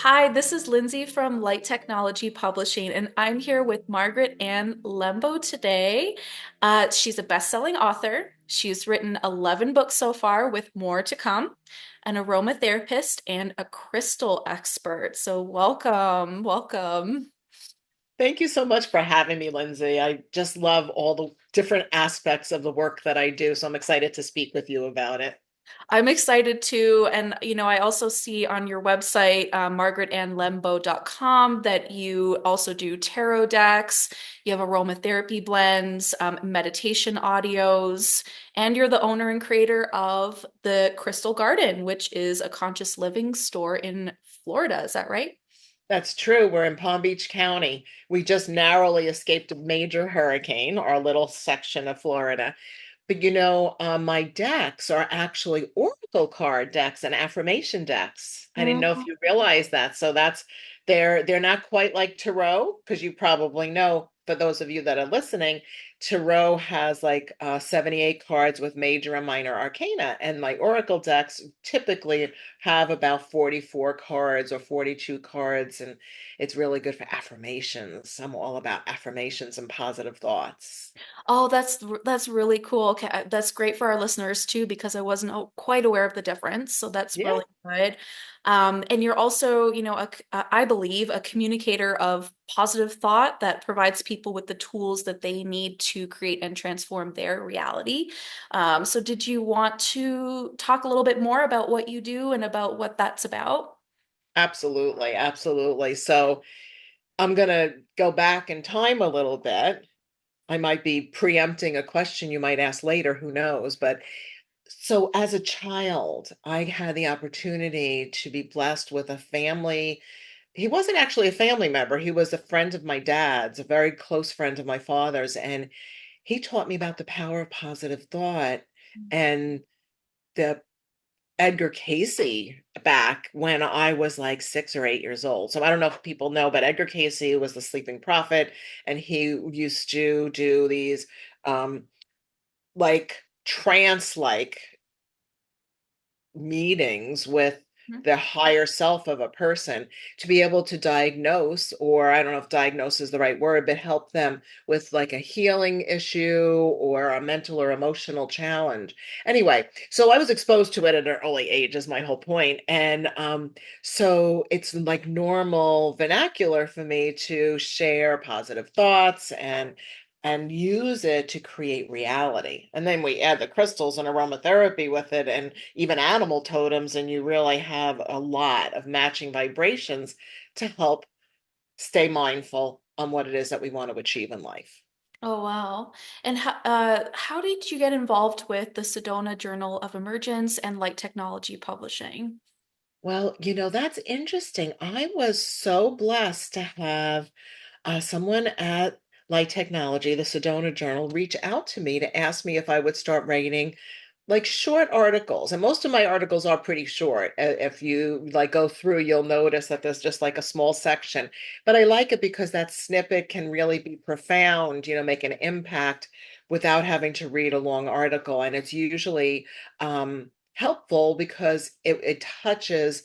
Hi, this is Lindsay from Light Technology Publishing, and I'm here with Margaret and Lembo today. She's a best-selling author. She's written 11 books so far, with more to come, an aromatherapist, and a crystal expert. So welcome, welcome. Thank you so much for having me, Lindsay. I just love all the different aspects of the work that I do, so I'm excited to speak with you about it. I'm excited too. And, I also see on your website, margaretandlembo.com, that you also do tarot decks, you have aromatherapy blends, meditation audios, and you're the owner and creator of the Crystal Garden, which is a conscious living store in Florida. Is that right? That's true. We're in Palm Beach County. We just narrowly escaped a major hurricane, our little section of Florida. But my decks are actually oracle card decks and affirmation decks. I didn't know if you realized that. So they're not quite like tarot, because you probably know, for those of you that are listening, tarot has like 78 cards with major and minor arcana, and my oracle decks typically have about 44 cards or 42 cards, and it's really good for affirmations. I'm all about affirmations and positive thoughts. Oh, that's really cool. Okay, that's great for our listeners too because I wasn't quite aware of the difference. So that's Yeah. really good. And you're also, I believe, a communicator of positive thought that provides people with the tools that they need to create and transform their reality. So did you want to talk a little bit more about what you do and about what that's about? Absolutely, absolutely. So I'm going to go back in time a little bit. I might be preempting a question you might ask later, who knows? But so as a child, I had the opportunity to be blessed with a family. He wasn't actually a family member, he was a friend of my dad's, a very close friend of my father's. And he taught me about the power of positive thought and the Edgar Casey back when I was like 6 or 8 years old. So I don't know if people know, but Edgar Casey was the sleeping prophet, and he used to do these um like trance-like meetings with the higher self of a person to be able to diagnose, or I don't know if diagnose is the right word, but help them with like a healing issue or a mental or emotional challenge. Anyway, so I was exposed to it at an early age is my whole point. And so it's like normal vernacular for me to share positive thoughts and use it to create reality. And then we add the crystals and aromatherapy with it and even animal totems, and you really have a lot of matching vibrations to help stay mindful on what it is that we want to achieve in life. Oh, wow. And how did you get involved with the Sedona Journal of Emergence and Light Technology Publishing? Well, that's interesting. I was so blessed to have someone at Light Technology, the Sedona Journal, reach out to me to ask me if I would start writing like short articles. And most of my articles are pretty short. If you like go through, you'll notice that there's just like a small section. But I like it because that snippet can really be profound, make an impact without having to read a long article. And it's usually helpful because it touches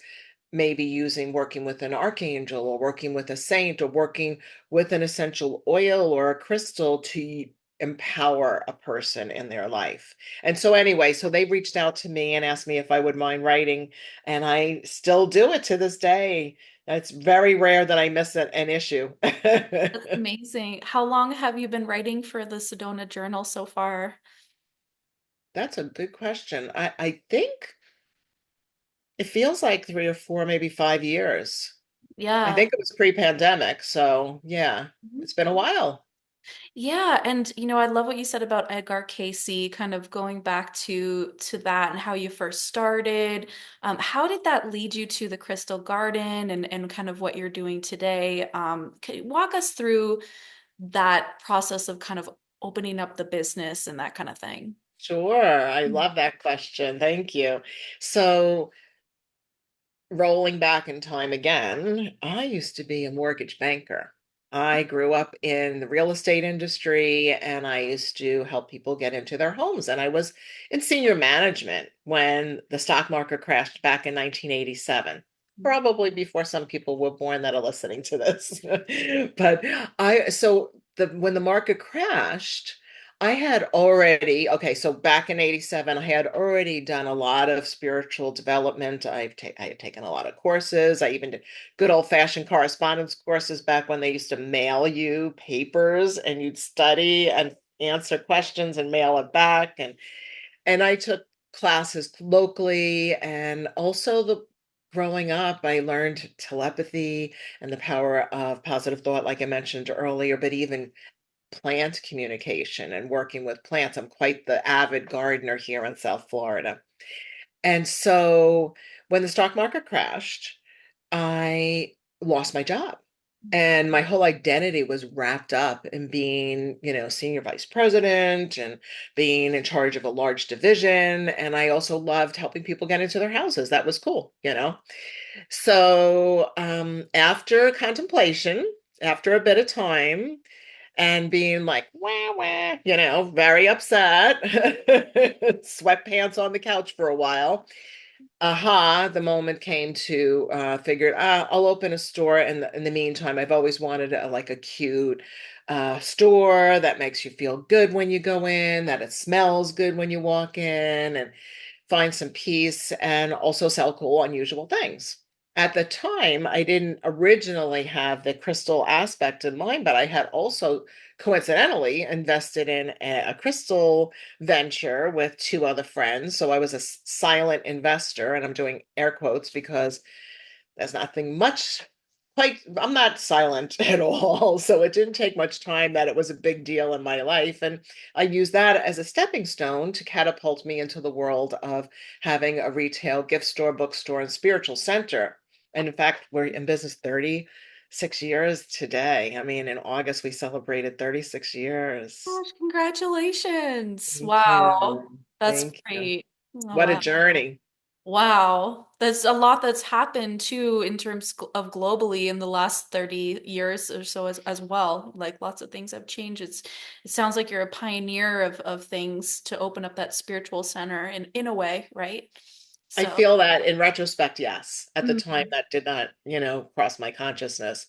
maybe using working with an archangel or working with a saint or working with an essential oil or a crystal to empower a person in their life. And so anyway, so they reached out to me and asked me if I would mind writing, and I still do it to this day. It's very rare that I miss an issue. That's amazing. How long have you been writing for the Sedona Journal so far? That's a good question. I think it feels like 3 or 4, maybe 5 years. I Yeah. think it was pre-pandemic, so yeah, Mhm. it's been a while. Yeah, and I love what you said about Edgar Casey, kind of going back to that and how you first started. How did that lead you to the Crystal Garden and kind of what you're doing today? Can you walk us through that process of kind of opening up the business and that kind of thing? Sure, I love that question. Thank you. So, rolling back in time again, I used to be a mortgage banker. I grew up in the real estate industry and I used to help people get into their homes. And I was in senior management when the stock market crashed back in 1987. Probably before some people were born that are listening to this. But when the market crashed, I had already, okay, so back in 87, I had already done a lot of spiritual development. I had taken a lot of courses. I even did good old-fashioned correspondence courses back when they used to mail you papers and you'd study and answer questions and mail it back. And I took classes locally and also the growing up, I learned telepathy and the power of positive thought, like I mentioned earlier, but even plant communication and working with plants. I'm quite the avid gardener here in South Florida. And so when the stock market crashed, I lost my job. And my whole identity was wrapped up in being, senior vice president and being in charge of a large division. And I also loved helping people get into their houses. That was cool. So after contemplation, after a bit of time, and being like, wah, wah, very upset, sweatpants on the couch for a while. The moment came to figure, I'll open a store. And in the meantime, I've always wanted like a cute store that makes you feel good when you go in, that it smells good when you walk in, and find some peace and also sell cool, unusual things. At the time, I didn't originally have the crystal aspect in mind, but I had also coincidentally invested in a crystal venture with two other friends. So I was a silent investor, and I'm doing air quotes because there's nothing much quite, I'm not silent at all. So it didn't take much time that it was a big deal in my life. And I used that as a stepping stone to catapult me into the world of having a retail gift store, bookstore, and spiritual center. And in fact, we're in business 36 years today. I mean, in August, we celebrated 36 years. Gosh, congratulations. Thank Wow. you. That's Thank you. great. Oh, What a wow. journey. Wow. There's a lot that's happened too in terms of globally in the last 30 years or so as well. Like lots of things have changed. It sounds like you're a pioneer of things to open up that spiritual center in a way, right? I So, feel that in retrospect, yes. At the time, mhm. that did not, cross my consciousness.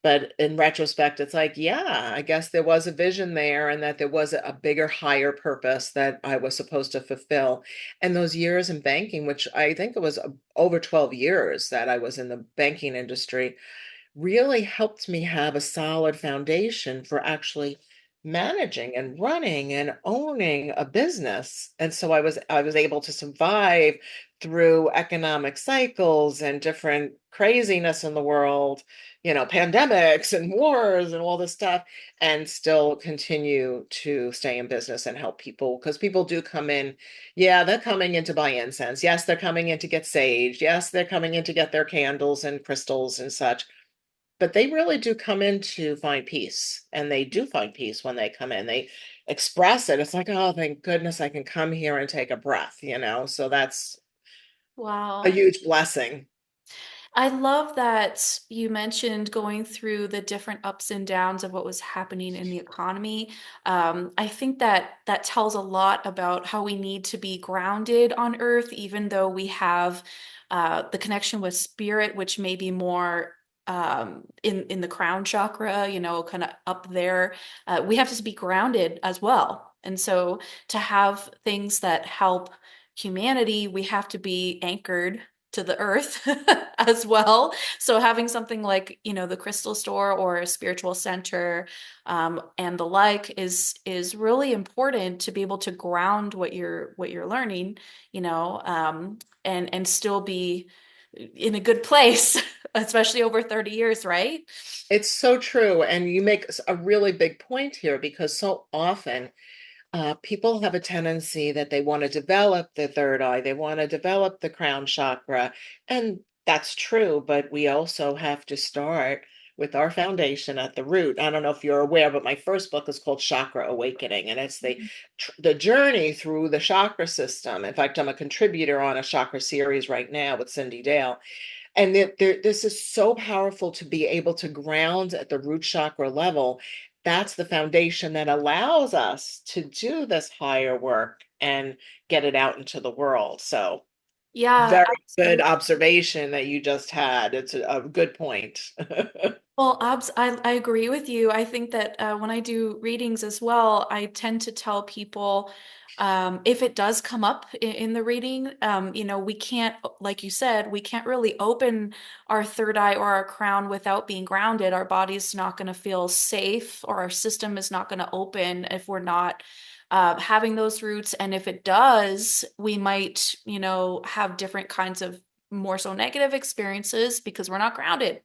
But in retrospect, it's like, yeah, I guess there was a vision there and that there was a bigger, higher purpose that I was supposed to fulfill. And those years in banking, which I think it was over 12 years that I was in the banking industry, really helped me have a solid foundation for actually managing and running and owning a business. And so I was able to survive through economic cycles and different craziness in the world, pandemics and wars and all this stuff, and still continue to stay in business and help people because people do come in. Yeah, they're coming in to buy incense. Yes, they're coming in to get sage. Yes, they're coming in to get their candles and crystals and such, but they really do come in to find peace, and they do find peace when they come in. They express it. It's like, oh, thank goodness I can come here and take a breath. So that's a Wow. huge blessing. I love that you mentioned going through the different ups and downs of what was happening in the economy. I think that that tells a lot about how we need to be grounded on earth, even though we have the connection with spirit, which may be more in the crown chakra, kind of up there. We have to be grounded as well. And so to have things that help humanity, we have to be anchored to the earth as well. So having something like, the crystal store or a spiritual center and the like is really important to be able to ground what you're learning, and still be in a good place, especially over 30 years, right? It's so true. And you make a really big point here because so often people have a tendency that they want to develop the third eye, they want to develop the crown chakra. And that's true, but we also have to start with our foundation at the root. I don't know if you're aware, but my first book is called Chakra Awakening, and it's the journey through the chakra system. In fact, I'm a contributor on a chakra series right now with Cindy Dale. And this is so powerful to be able to ground at the root chakra level. That's the foundation that allows us to do this higher work and get it out into the world. So, Yeah, very good absolutely. observation that you just had. It's a good point. Well, I agree with you. I think that when I do readings as well, I tend to tell people if it does come up in the reading, we can't, like you said, we can't really open our third eye or our crown without being grounded. Our body's not going to feel safe, or our system is not going to open if we're not having those roots. And if it does, we might, have different kinds of more so negative experiences because we're not grounded,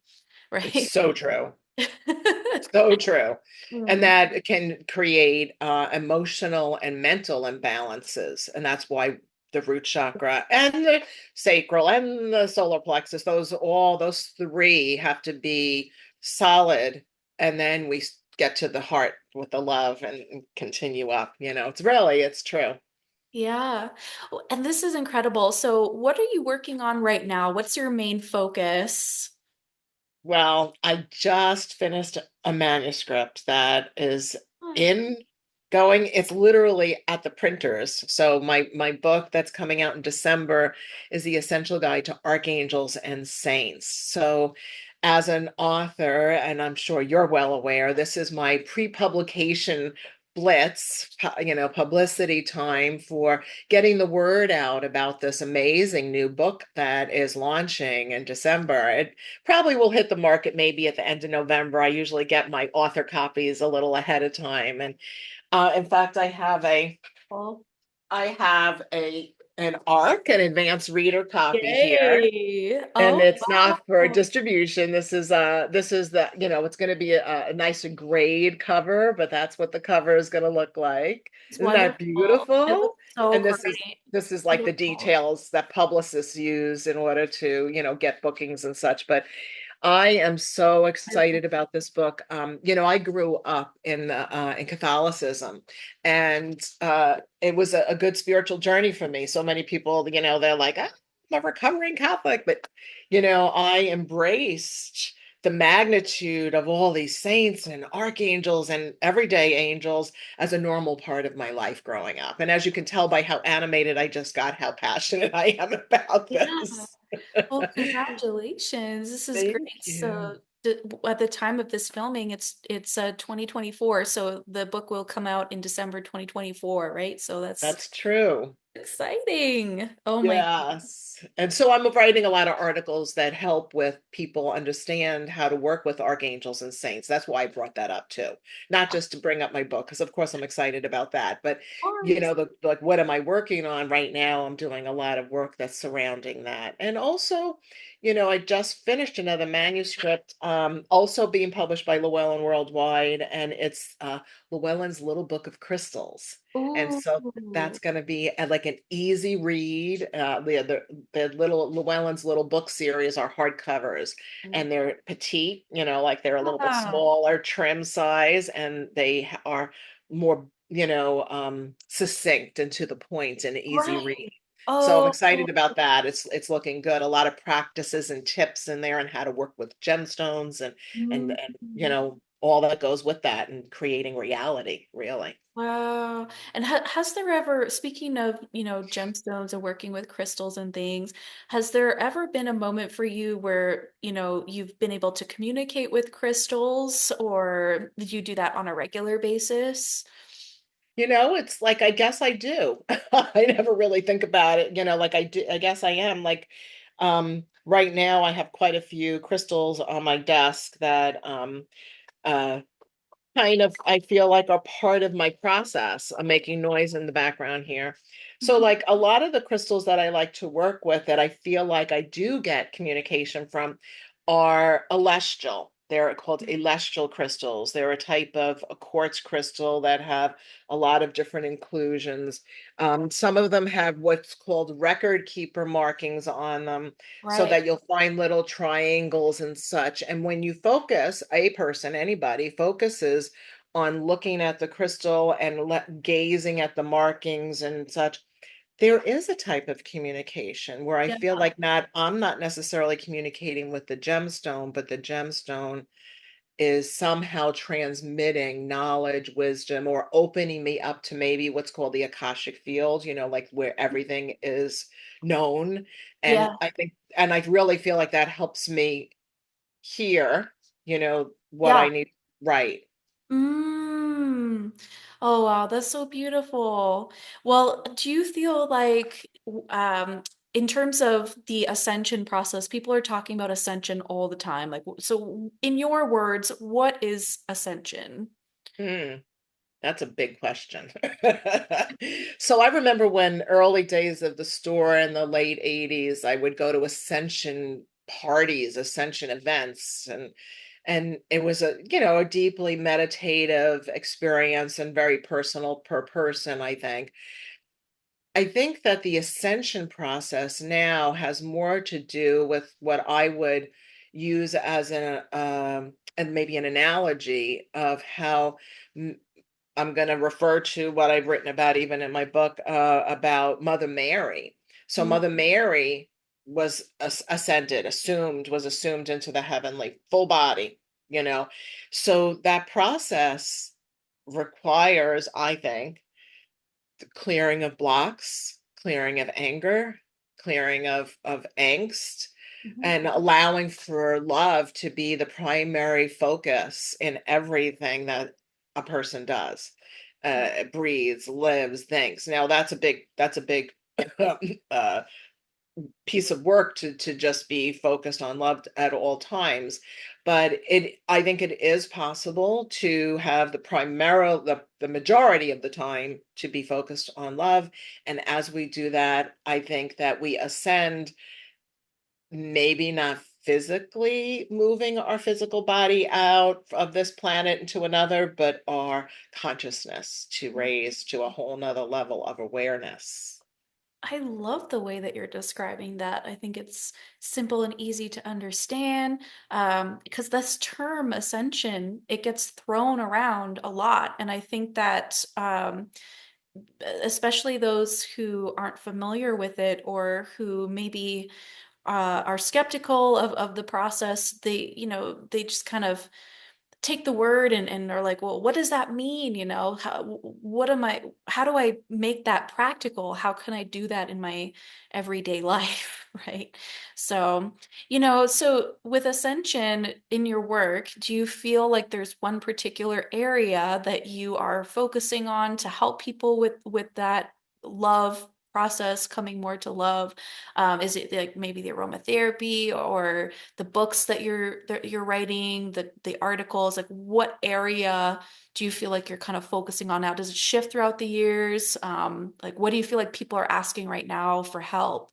It's right? so true. So true. And Mm. that can create emotional and mental imbalances. And that's why the root chakra and the sacral and the solar plexus, those three have to be solid. And then we get to the heart with the love and continue up. It's true. Yeah. Oh, and this is incredible. So, what are you working on right now? What's your main focus? Well, I just finished a manuscript that is Hmm. in going. It's literally at the printers. So my book that's coming out in December is The Essential Guide to Archangels and Saints. So as an author, and I'm sure you're well aware, this is my pre-publication blitz, publicity time for getting the word out about this amazing new book that is launching in December. Probably will hit the market maybe at the end of November. I usually get my author copies a little ahead of time. And in fact, Well, I have an ARC, an advanced reader copy here. yay. And Oh, it's not for wow. distribution. This is it's going to be a nicer grade cover, but that's what the cover is going to look like. It's Isn't that wonderful. It beautiful? looks so And great. this is like the Beautiful. details that publicists use in order to, get bookings and such. But I am so excited about this book. I grew up in Catholicism, and it was a good spiritual journey for me. So many people, they're like, "Ah, I'm a recovering Catholic," but I embraced the magnitude of all these saints and archangels and everyday angels as a normal part of my life growing up. And as you can tell by how animated I just got, how passionate I am about Yeah. this. Well, congratulations. This is Thank great. you. So, at the time of this filming, it's 2024. So the book will come out in December 2024, right? So that's That's true. exciting. Oh my. Yes. And so I'm writing a lot of articles that help with people understand how to work with archangels and saints. That's why I brought that up too. Not just to bring up my book, because of course I'm excited about that, but Course. like what am I working on right now? I'm doing a lot of work that's surrounding that. And also, I just finished another manuscript, also being published by Llewellyn Worldwide, and it's Llewellyn's Little Book of Crystals. And so Ooh. that's going to be like an easy read. The little Llewellyn's little book series are hardcovers, and they're petite, like they're a little bit Yeah. smaller, trim size, and they are more, succinct and to the point and easy read. Right. So I'm Oh, excited about that. It's looking good. A lot of practices and tips in there on how to work with gemstones and mm. all that goes with that and creating reality, really. Wow. And has there ever, speaking of, gemstones and working with crystals and things, has there ever been a moment for you where, you've been able to communicate with crystals, or did you do that on a regular basis? It's like I guess I do. I never really think about it, like I do. I guess I am like right now I have quite a few crystals on my desk that uh kind of I feel like are part of my process. I'm making noise in the background here. So, like a lot of the crystals that I like to work with that I feel like I do get communication from are celestial. They're called celestial crystals. They're a type of a quartz crystal that have a lot of different inclusions. Some of them have what's called record keeper markings on them, so Right. that you'll find little triangles and such. And when you focus, a person, anybody, focuses on looking at the crystal and gazing at the markings and such, there is a type of communication where I Yeah. feel like not I'm not necessarily communicating with the gemstone, but the gemstone is somehow transmitting knowledge, wisdom, or opening me up to maybe what's called the Akashic field, like where everything is known. And Yeah. I really feel like that helps me hear, what I Yeah. need. Right. Mm. Oh wow, that's so beautiful. Well, do you feel like in terms of the ascension process, people are talking about ascension all the time. Like, so in your words, what is ascension? Hmm. That's a big question. So I remember when early days of the store in the late 80s, I would go to Ascension parties, Ascension events, and it was a deeply meditative experience and very personal per person, I think. I think that the ascension process now has more to do with what I would use as and maybe an analogy of how I'm going to refer to what I've written about even in my book about Mother Mary. So Mm, Mother Mary was was assumed into the heavenly full body, you know. So that process requires, I think, the clearing of blocks, clearing of anger, clearing of angst, mhm, and allowing for love to be the primary focus in everything that a person does, breathes, lives, thinks. Now that's a big uh, piece of work to just be focused on love at all times, but I think it is possible to have the majority of the time to be focused on love. And as we do that, I think that we ascend, maybe not physically moving our physical body out of this planet into another, but our consciousness to mhm. raise to a whole nother level of awareness. I love the way that you're describing that. I think it's simple and easy to understand because this term ascension, it gets thrown around a lot. And I think that especially those who aren't familiar with it or who maybe are skeptical of the process, they just kind of take the word and are like, well, what does that mean? How do I make that practical? How can I do that in my everyday life? Right. So, so with Ascension in your work, do you feel like there's one particular area that you are focusing on to help people with that love process, coming more to love? Is it like maybe the aromatherapy or the books that you're writing, the articles, like what area do you feel like you're kind of focusing on now? Does it shift throughout the years? Like what do you feel like people are asking right now for help?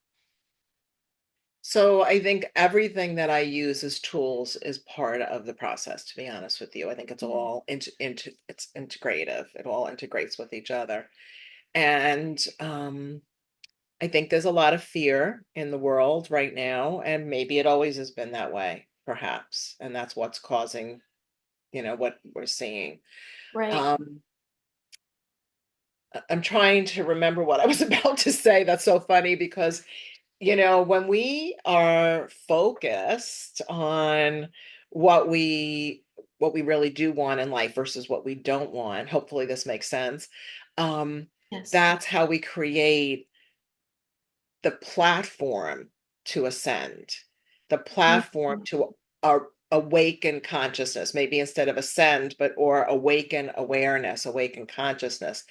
So I think everything that I use as tools is part of the process, to be honest with you. I think it's Mhm. all it's integrative. It all integrates with each other. And I think there's a lot of fear in the world right now, and maybe it always has been that way, perhaps. And that's what's causing, what we're seeing. Right. Um, I'm trying to remember what I was about to say. That's so funny because when we are focused on what we what we really do want in life versus what we don't want, hopefully this makes sense. Um, Yes. that's how we create the platform to ascend, the platform Mhm. to awaken consciousness, maybe instead of ascend, but or awaken awareness, awaken consciousness.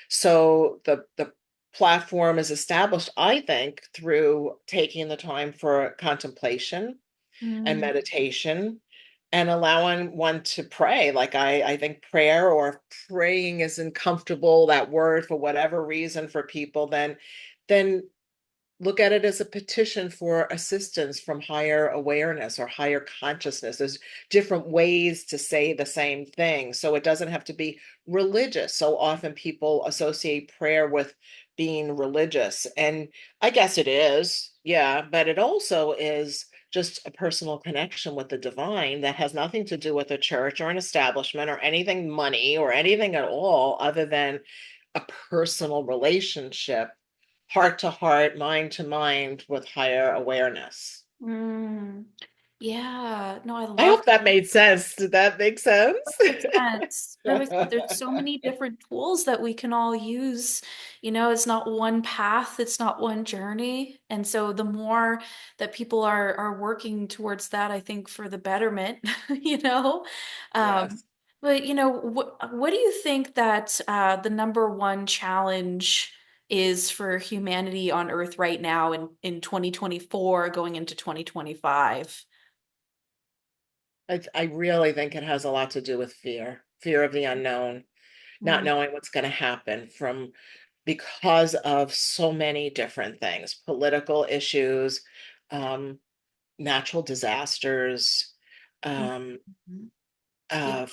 So the platform is established, I think, through taking the time for contemplation and Mm, meditation, and allowing one to pray. Like I think prayer or praying isn't comfortable, that word for whatever reason for people, then look at it as a petition for assistance from higher awareness or higher consciousness. There's different ways to say the same thing. So it doesn't have to be religious. So often people associate prayer with being religious. And I guess it is, yeah, but it also is just a personal connection with the divine that has nothing to do with a church or an establishment or anything money or anything at all other than a personal relationship, heart to heart, mind to mind with higher awareness. Mm, yeah, no, I I love hope that made sense. Did that make sense? perfect sense. Perfect sense. There's so many different tools that we can all use. You know, it's not one path, it's not one journey. And so the more that people are working towards that, I think for the betterment, you know. Um, Yes. but you know, what do you think that the number one challenge is for humanity on Earth right now in 2024 going into 2025? I really think it has a lot to do with fear, fear of the unknown, not Mm, knowing what's going to happen from because of so many different things, political issues, um, natural disasters, mm, um, mm. Yeah. uh,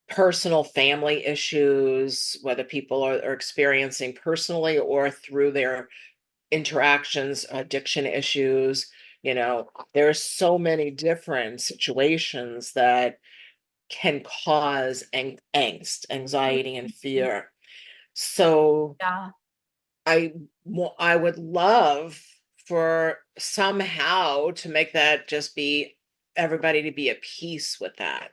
personal family issues, whether people are experiencing personally or through their interactions, addiction issues. You know, there's so many different situations that can cause angst, anxiety, and fear. So Yeah. I I would love for somehow to make that just be everybody to be at peace with that.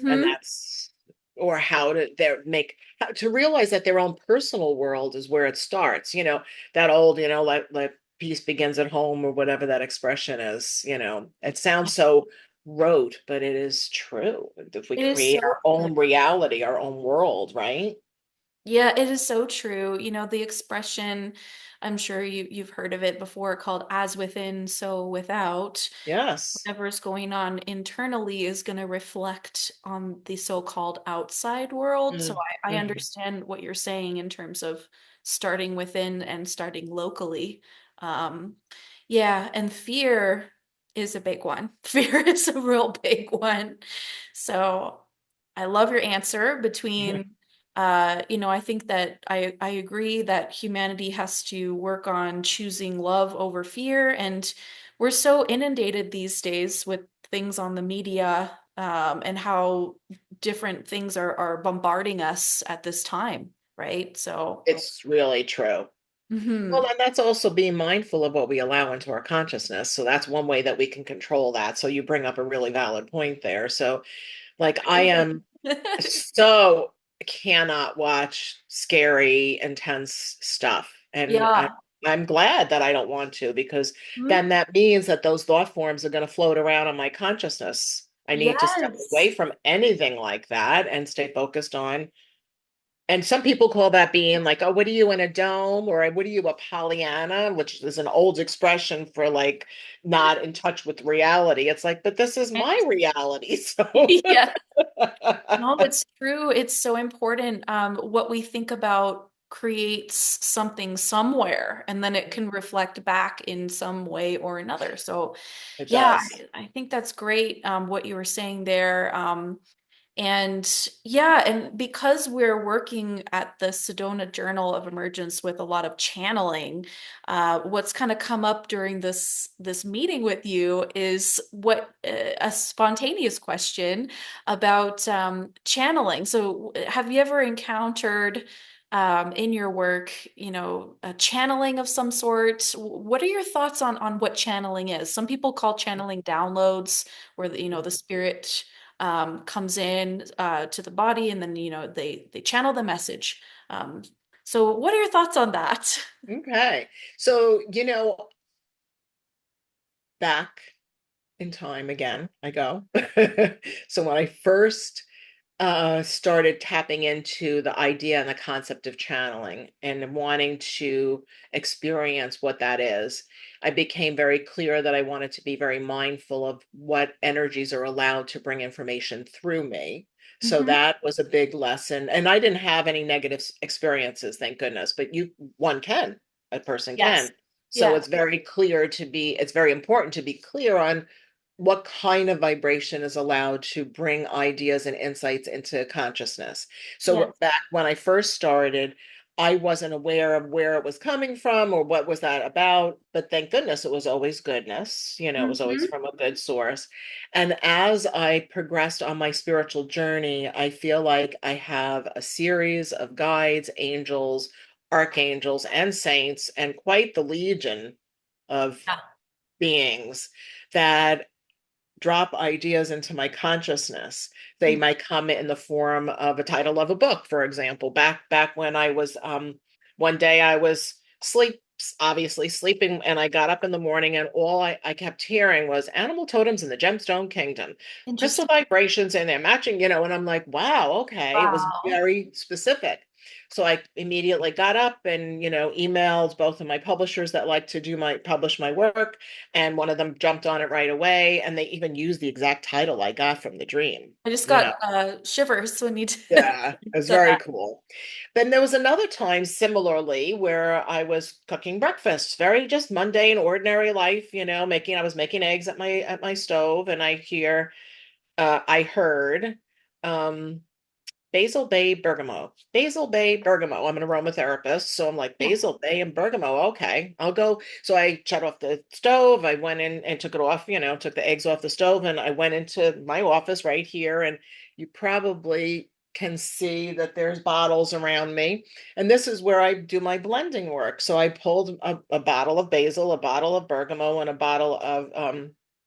And Mm-hmm. that's or how to their make how, to realize that their own personal world is where it starts. You know, that old, like peace begins at home or whatever that expression is, It sounds so rote, but it is true. If we It is create so our true. own reality, our own world, right? Yeah, it is so true. You know, the expression, I'm sure you've heard of it before, called as within, so without. Yes. Whatever's going on internally is going to reflect on the so-called outside world. So I Mm-hmm. understand what you're saying in terms of starting within and starting locally. Um, yeah, and fear is a big one. Fear is a real big one. So I love your answer between you know, I think that I agree that humanity has to work on choosing love over fear, and we're so inundated these days with things on the media, and how different things are bombarding us at this time, right? So, It's really true. Well, mhm. and that's also being mindful of what we allow into our consciousness. So that's one way that we can control that. So you bring up a really valid point there. So, like, I am so cannot watch scary, intense stuff. And Yeah. I'm glad that I don't want to, because Mhm. then that means that those thought forms are going to float around on my consciousness. I need to step away Yes. from anything like that and stay focused on. And some people call that being like, oh, what are you in a dome? Or what are you, a Pollyanna? Which is an old expression for like not in touch with reality. It's like, but this is my reality. So Yeah. No, it's true. It's so important. What we think about creates something somewhere, and then it can reflect back in some way or another. So, it yeah, does. I think that's great, what you were saying there. And yeah, and because we're working at the Sedona Journal of Emergence with a lot of channeling, what's kind of come up during this meeting with you is what a spontaneous question about channeling. So, have you ever encountered in your work, you know, a channeling of some sort? What are your thoughts on what channeling is? Some people call channeling downloads, where you know the spirit comes in to the body, and then you know they channel the message. Um, so, what are your thoughts on that? Okay. So, back in time again, I go. So when I first started tapping into the idea and the concept of channeling and wanting to experience what that is. I became very clear that I wanted to be very mindful of what energies are allowed to bring information through me. So Hmm. that was a big lesson. And I didn't have any negative experiences, thank goodness, but one can, a person Yes. can. So Yeah. it's very important to be clear on what kind of vibration is allowed to bring ideas and insights into consciousness. So Yes. back when I first started, I wasn't aware of where it was coming from or what was that about, but thank goodness it was always goodness, it was always Hmm. from a good source. And as I progressed on my spiritual journey, I feel like I have a series of guides, angels, archangels, and saints, and quite the legion of Yeah. beings that drop ideas into my consciousness. They might come in the form of a title of a book, for example. Back when I was one day I was obviously sleeping, and I got up in the morning, and all I kept hearing was animal totems in the gemstone kingdom, crystal Interesting. vibrations in there matching, and I'm like, wow, okay. It was Wow. very specific. So I immediately got up and, emailed both of my publishers that like to publish my work, and one of them jumped on it right away, and they even used the exact title I got from the dream. I just you know got shivers when you yeah, it's said very that. cool. Then there was another time similarly where I was cooking breakfast, very just mundane ordinary life, making I was making eggs at my stove, and I heard um Basil Bay bergamot. Basil Bay bergamot. I'm an aromatherapist, so I'm like Yeah. Basil Bay and bergamot. Okay, I'll go. So I shut off the stove. I went in and took it off. Took the eggs off the stove, and I went into my office right here. And you probably can see that there's bottles around me, and this is where I do my blending work. So I pulled a bottle of basil, a bottle of bergamot, and a bottle of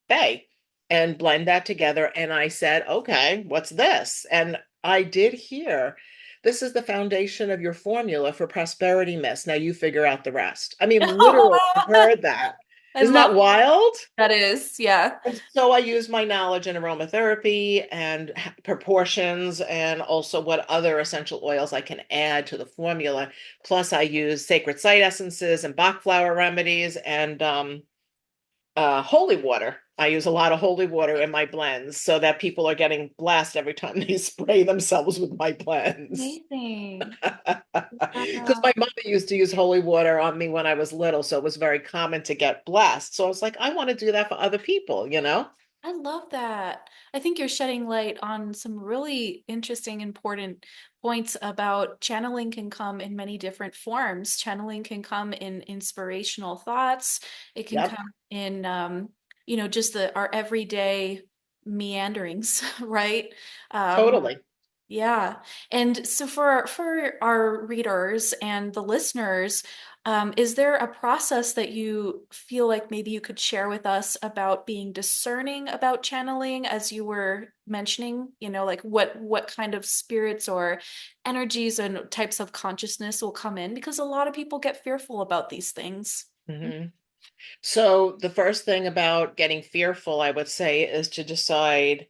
bay, and blend that together. And I said, okay, what's this? And I did hear this is the foundation of your formula for prosperity mist. Now you figure out the rest. I mean, literally, I heard that. I Isn't love that wild? that is. Yeah. And so I use my knowledge in aromatherapy and proportions, and also what other essential oils I can add to the formula. Plus, I use sacred site essences and Bach flower remedies and holy water. I use a lot of holy water in my blends so that people are getting blessed every time they spray themselves with my blends. Amazing. Because Wow. my mother used to use holy water on me when I was little, so it was very common to get blessed. So I was like, I want to do that for other people. I love that. I think you're shedding light on some really interesting, important points about channeling can come in many different forms. Channeling can come in inspirational thoughts. It can Yep, come in, just our everyday meanderings, right? Um, totally. yeah. And so for our readers and the listeners, is there a process that you feel like maybe you could share with us about being discerning about channeling, as you were mentioning, like what kind of spirits or energies and types of consciousness will come in? Because a lot of people get fearful about these things. hmm So the first thing about getting fearful, I would say, is to decide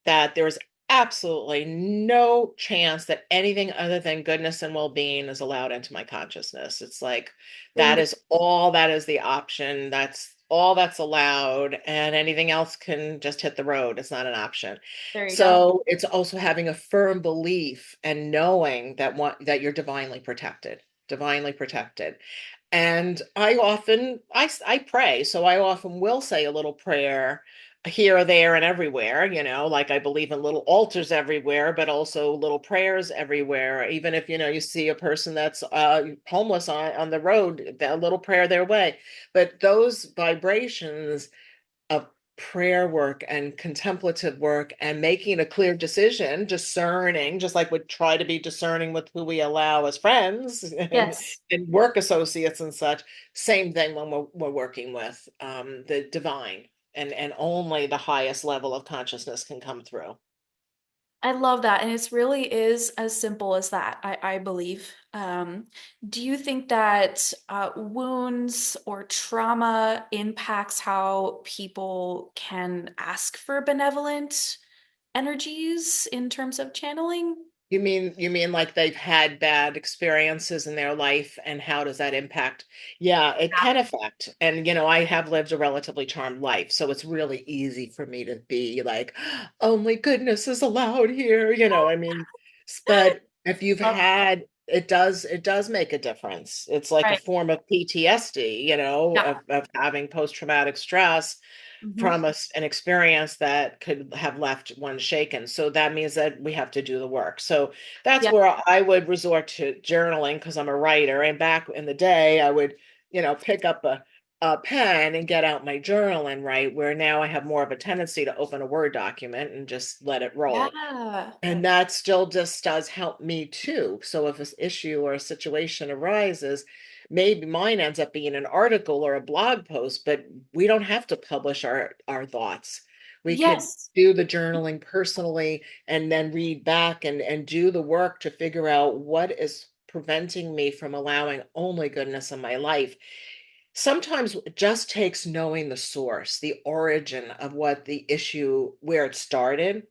that there's absolutely no chance that anything other than goodness and well-being is allowed into my consciousness. It's like that Amen. is all that is the option. That's all that's allowed, and anything else can just hit the road. It's not an option. There you go. So it's also having a firm belief and knowing that you're divinely protected. And I pray, so I often will say a little prayer here, there, and everywhere, like I believe in little altars everywhere, but also little prayers everywhere. Even if, you see a person that's homeless on the road, a little prayer their way. But those vibrations of prayer work and contemplative work and making a clear decision, discerning, just like we try to be discerning with who we allow as friends Yes. and work associates and such. Same thing when we're working with the divine, and only the highest level of consciousness can come through. I love that. And it really is as simple as that, I believe. Do you think that wounds or trauma impacts how people can ask for benevolent? energies in terms of channeling? You mean like they've had bad experiences in their life and how does that impact? Yeah, it can affect. And I have lived a relatively charmed life, so it's really easy for me to be like, only goodness is allowed here, but if you've Love had it does make a difference. It's like a right. form of PTSD, Yeah. of having post-traumatic stress Mhm. from an experience that could have left one shaken. So that means that we have to do the work. So that's Yeah. where I would resort to journaling because I'm a writer. And back in the day, I would, pick up a pen and get out my journal and write, where now I have more of a tendency to open a Word document and just let it roll. Yeah. And that still just does help me too. So if this issue or a situation arises, maybe mine ends up being an article or a blog post, but we don't have to publish our thoughts. We could Yes. do the journaling personally and then read back and do the work to figure out what is preventing me from allowing only goodness in my life. Sometimes it just takes knowing the source, the origin of what the issue, where it started,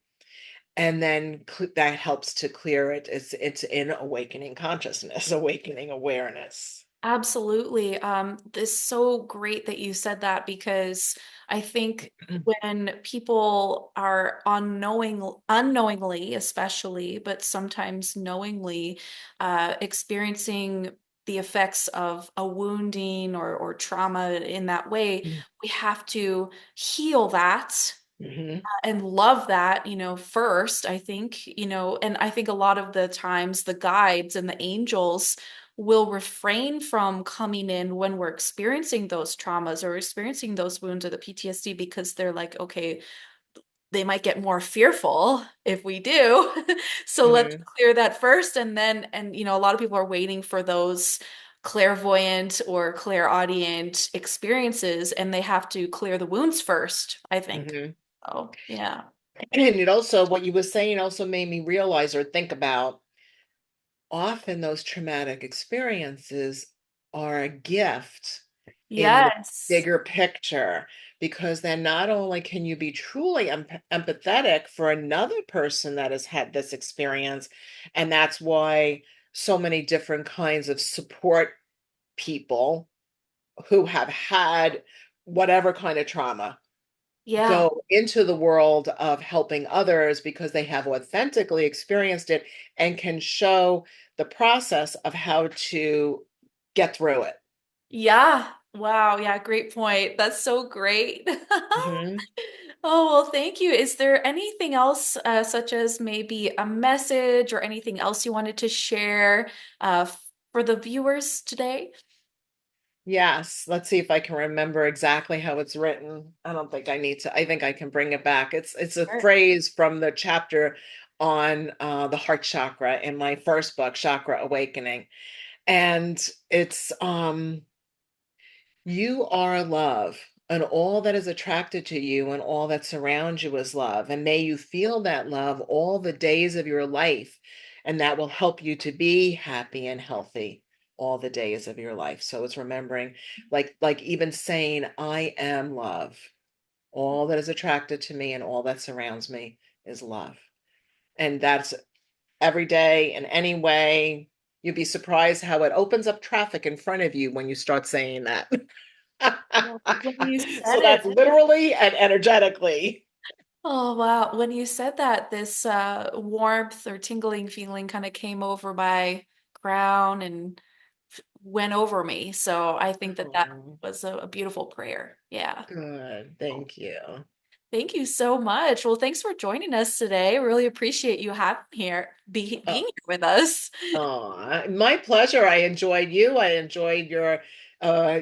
and then that helps to clear it. It's in awakening consciousness, awakening awareness. Absolutely. It's so great that you said that because I think when people are unknowingly, especially, but sometimes knowingly, experiencing the effects of a wounding or trauma in that way, we have to heal that Mhm. and love that, first, I think, and I think a lot of the times the guides and the angels will refrain from coming in when we're experiencing those traumas or experiencing those wounds or the PTSD because they're like, okay, they might get more fearful if we do. So let's Mhm. clear that first. And a lot of people are waiting for those clairvoyant or clairaudient experiences, and they have to clear the wounds first, I think. Mhm. Oh, yeah. And it also, what you were saying also made me realize or think about, often those traumatic experiences are a gift in the Yes. bigger picture, because then not only can you be truly empathetic for another person that has had this experience, and that's why so many different kinds of support people who have had whatever kind of trauma Yeah. go into the world of helping others because they have authentically experienced it and can show the process of how to get through it. Yeah. Wow. Yeah. Great point. That's so great. Mhm. Oh, well, thank you. Is there anything else, such as maybe a message or anything else you wanted to share, for the viewers today? Yes, let's see if I can remember exactly how it's written. I don't think I need to. I think I can bring it back. It's a Sure. phrase from the chapter on the heart chakra in my first book, Chakra Awakening. And it's you are love, and all that is attracted to you and all that surrounds you is love. And may you feel that love all the days of your life, and that will help you to be happy and healthy all the days of your life. So it's remembering, like even saying, I am love. All that is attracted to me and all that surrounds me is love. And that's every day in any way. You'd be surprised how it opens up traffic in front of you when you start saying that. Well, when you said So it, that's literally and energetically. oh wow, when you said that, this warmth or tingling feeling kind of came over my crown and went over me. So I think that that Oh, was a beautiful prayer. Yeah. good. Thank you. Thank you so much. Well, thanks for joining us today. Really appreciate you having being Oh, here with us. my pleasure. I enjoyed you. I enjoyed your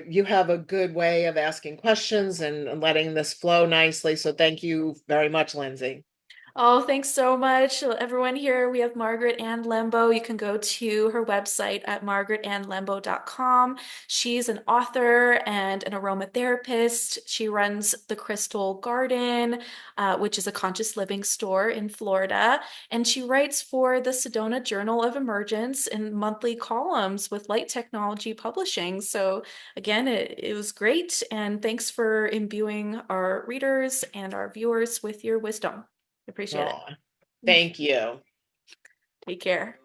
you have a good way of asking questions and letting this flow nicely. So thank you very much, Lindsay. Oh, thanks so much. Everyone here, we have Margaret Ann Lembo. You can go to her website at margaretannlembo.com. She's an author and an aromatherapist. She runs the Crystal Garden, which is a conscious living store in Florida. And she writes for the Sedona Journal of Emergence in monthly columns with Light Technology Publishing. So, again, it was great. And thanks for imbuing our readers and our viewers with your wisdom. Appreciate Oh, it. thank you. Take care.